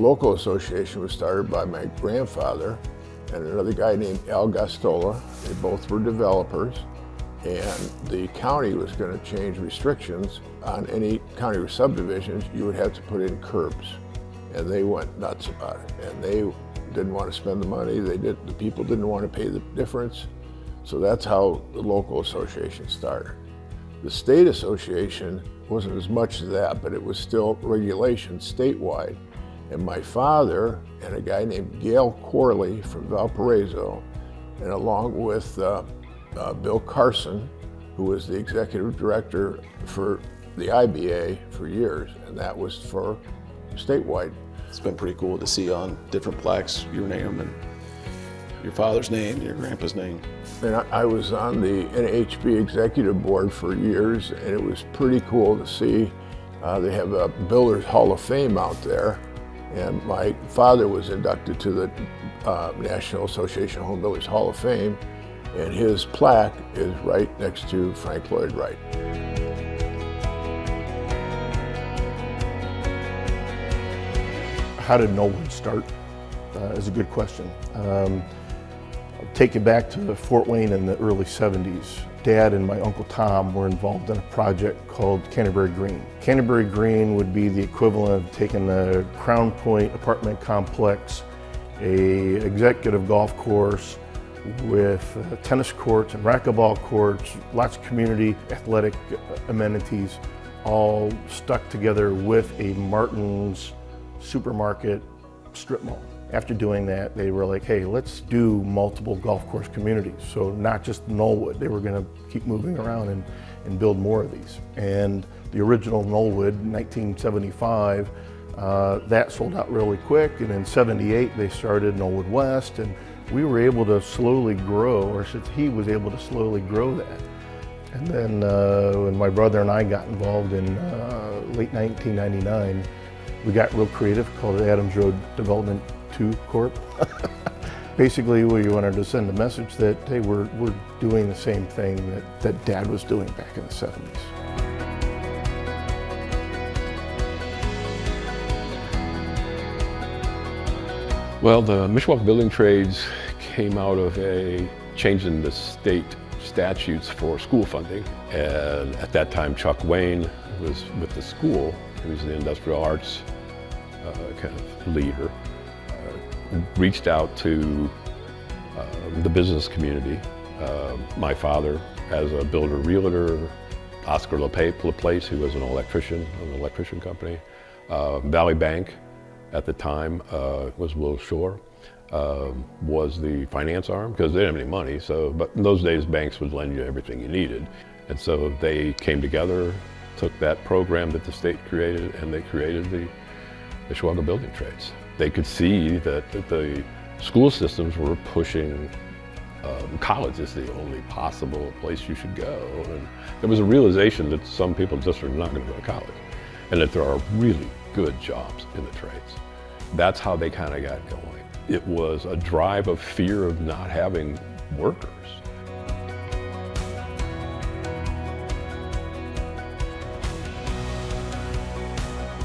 local association was started by my grandfather and another guy named Al Gastola. They both were developers, and the county was going to change restrictions on any county subdivisions. You would have to put in curbs, and they went nuts about it. And they didn't want to spend the money. The people didn't want to pay the difference. So that's how the local association started. The state association wasn't as much as that, but it was still regulation statewide. And my father and a guy named Gail Corley from Valparaiso, and along with Bill Carson, who was the executive director for the IBA for years, and that was for statewide. It's been pretty cool to see on different plaques your name and your father's name and your grandpa's name. And I was on the NHB executive board for years, and it was pretty cool to see. They have a Builders Hall of Fame out there, and my father was inducted to the National Association of Home Builders Hall of Fame, and his plaque is right next to Frank Lloyd Wright. How did Knollwood start? Is a good question. I'll take you back to Fort Wayne in the early 70s. Dad and my Uncle Tom were involved in a project called Canterbury Green. Canterbury Green would be the equivalent of taking the Crown Point apartment complex, a executive golf course with tennis courts and racquetball courts, lots of community athletic amenities, all stuck together with a Martin's supermarket strip mall. After doing that, they were like, hey, let's do multiple golf course communities. So not just Knollwood, they were gonna keep moving around and build more of these. And the original Knollwood, 1975, that sold out really quick. And in 78, they started Knollwood West, and we were able to slowly grow, or he was able to slowly grow that. And then when my brother and I got involved in late 1999, we got real creative, called it Adams Road Development 2 Corp. Basically, we wanted to send a message that, hey, we're doing the same thing that Dad was doing back in the 70s. Well, the Mishawaka building trades came out of a change in the state statutes for school funding. And at that time, Chuck Wayne was with the school. He was the industrial arts kind of leader. Reached out to the business community. My father, as a builder realtor, Oscar LaPlace, who was an electrician of an electrician company. Valley Bank at the time was Will Shore, was the finance arm, because they didn't have any money, but in those days banks would lend you everything you needed. And so they came together, took that program that the state created, and they created the Mishawaka building trades. They could see that the school systems were pushing college is the only possible place you should go. And there was a realization that some people just are not going to go to college, and that there are really good jobs in the trades. That's how they kind of got going. It was a drive of fear of not having workers.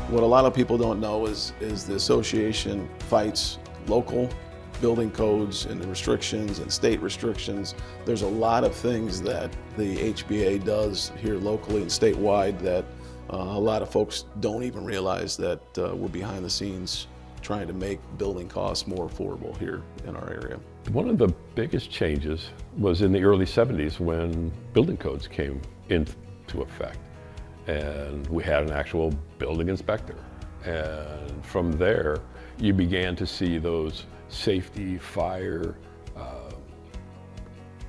What a lot of people don't know is the association fights local building codes and the restrictions and state restrictions. There's a lot of things that the HBA does here locally and statewide that a lot of folks don't even realize that we're behind the scenes trying to make building costs more affordable here in our area. One of the biggest changes was in the early 70s when building codes came into effect. And we had an actual building inspector. And from there, you began to see those safety, fire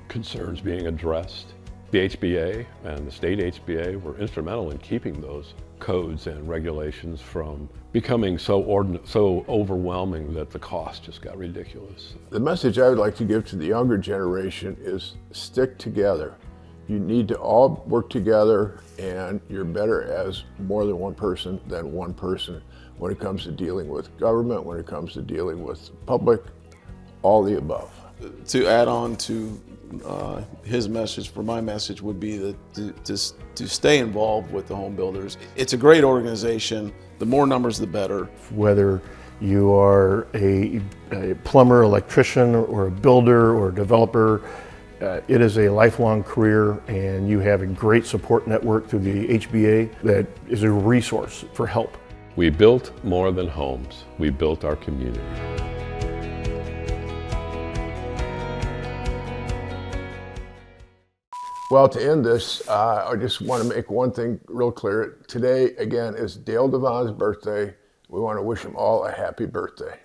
concerns being addressed. The HBA and the state HBA were instrumental in keeping those codes and regulations from becoming so overwhelming that the cost just got ridiculous. The message I would like to give to the younger generation is stick together. You need to all work together, and you're better as more than one person than one person when it comes to dealing with government, when it comes to dealing with public, all the above. To add on to his message, for my message would be that to stay involved with the home builders. It's a great organization. The more numbers, the better. Whether you are a plumber, electrician, or a builder, or a developer. It is a lifelong career, and you have a great support network through the HBA that is a resource for help. We built more than homes. We built our community. Well, to end this, I just want to make one thing real clear. Today, again, is Dale Devon's birthday. We want to wish him all a happy birthday.